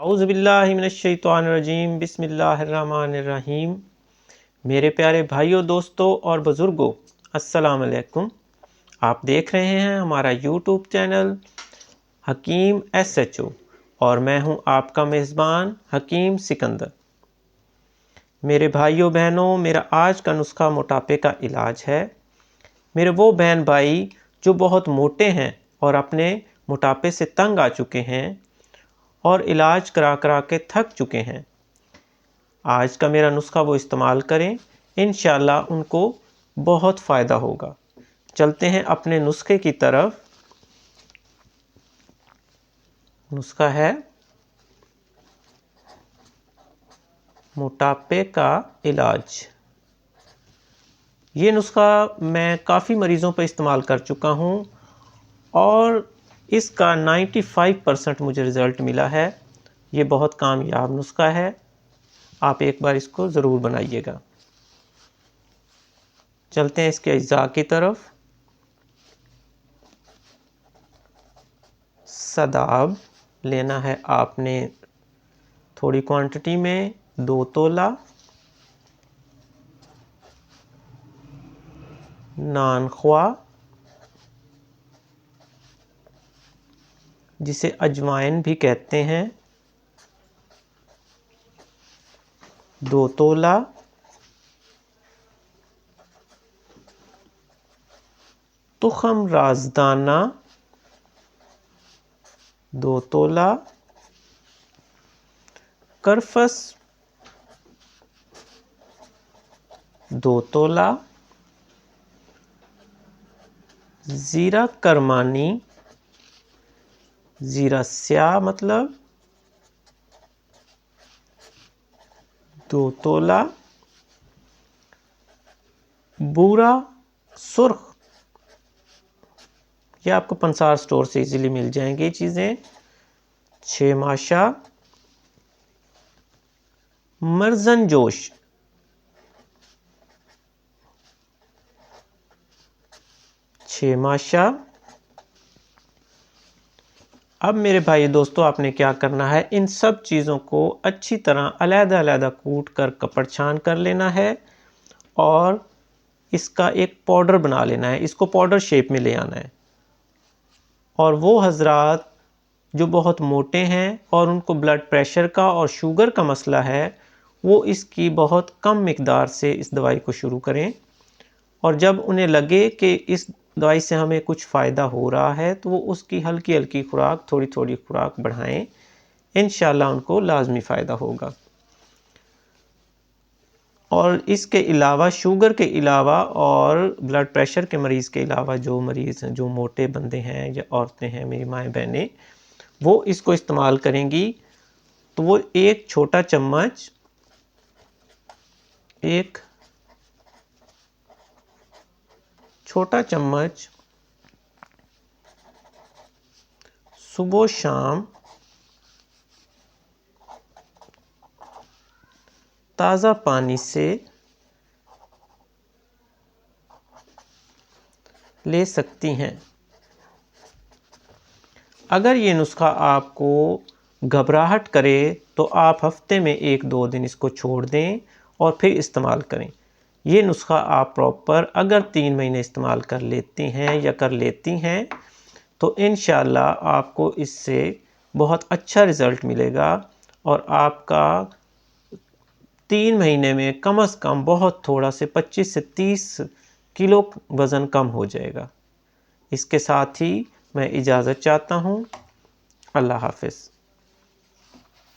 औज़ुबिल्लाहिमिनश्शैतानिर्रजीम बिस्मिल्लाहिर्रहमानिर्रहीम। मेरे प्यारे भाइयों, दोस्तों और बुज़ुर्गों, अस्सलाम वालेकुम। आप देख रहे हैं हमारा यूट्यूब चैनल हकीम SHO और मैं हूं आपका मेज़बान हकीम सिकंदर। मेरे भाइयों बहनों, मेरा आज का नुस्खा मोटापे का इलाज है। मेरे वो बहन भाई जो बहुत मोटे हैं और अपने मोटापे से तंग आ चुके हैं और इलाज करा करा के थक चुके हैं, आज का मेरा नुस्खा वो इस्तेमाल करें, इंशाल्लाह उनको बहुत फ़ायदा होगा। चलते हैं अपने नुस्खे की तरफ। नुस्खा है मोटापे का इलाज। ये नुस्खा मैं काफ़ी मरीज़ों पर इस्तेमाल कर चुका हूँ और इसका 95% मुझे रिज़ल्ट मिला है। ये बहुत कामयाब नुस्खा है, आप एक बार इसको ज़रूर बनाइएगा। चलते हैं इसके अज्जा की तरफ। सदाब लेना है आपने थोड़ी क्वांटिटी में, 2 तोला। नानख्वा जिसे अजवाइन भी कहते हैं, 2 तोला। तुखम राजदाना 2 तोला। करफस 2 तोला। ज़ीरा करमानी, ज़ीरा स्याह मतलब 2 तोला। बूरा सुर्ख, ये आपको पंसार स्टोर से इजीली मिल जाएंगी चीज़ें, 6 माशा। मर्जन जोश 6 माशा। अब मेरे भाई दोस्तों, आपने क्या करना है, इन सब चीज़ों को अच्छी तरह अलग-अलग कूट कर कपड़ छान कर लेना है और इसका एक पाउडर बना लेना है। इसको पाउडर शेप में ले आना है। और वो हजरात जो बहुत मोटे हैं और उनको ब्लड प्रेशर का और शुगर का मसला है, वो इसकी बहुत कम मिकदार से इस दवाई को शुरू करें और जब उन्हें लगे कि इस दवाई से हमें कुछ फ़ायदा हो रहा है तो वो उसकी हल्की हल्की खुराक, थोड़ी थोड़ी खुराक बढ़ाएं। इंशाल्लाह उनको लाजमी फ़ायदा होगा। और इसके अलावा शुगर के अलावा और ब्लड प्रेशर के मरीज़ के अलावा जो मरीज़ हैं, जो मोटे बंदे हैं या औरतें हैं, मेरी माएँ बहनें, वो इसको इस्तेमाल करेंगी तो वो एक छोटा चम्मच सुबह शाम ताज़ा पानी से ले सकती हैं। अगर ये नुस्खा आपको घबराहट करे तो आप हफ्ते में 1-2 दिन इसको छोड़ दें और फिर इस्तेमाल करें। ये नुस्खा आप प्रॉपर अगर 3 महीने इस्तेमाल कर लेती हैं या कर लेती हैं तो इंशाल्लाह आपको इससे बहुत अच्छा रिज़ल्ट मिलेगा और आपका 3 महीने में कम से कम बहुत थोड़ा से 25 से 30 किलो वज़न कम हो जाएगा। इसके साथ ही मैं इजाज़त चाहता हूँ। अल्लाह हाफ़िज़।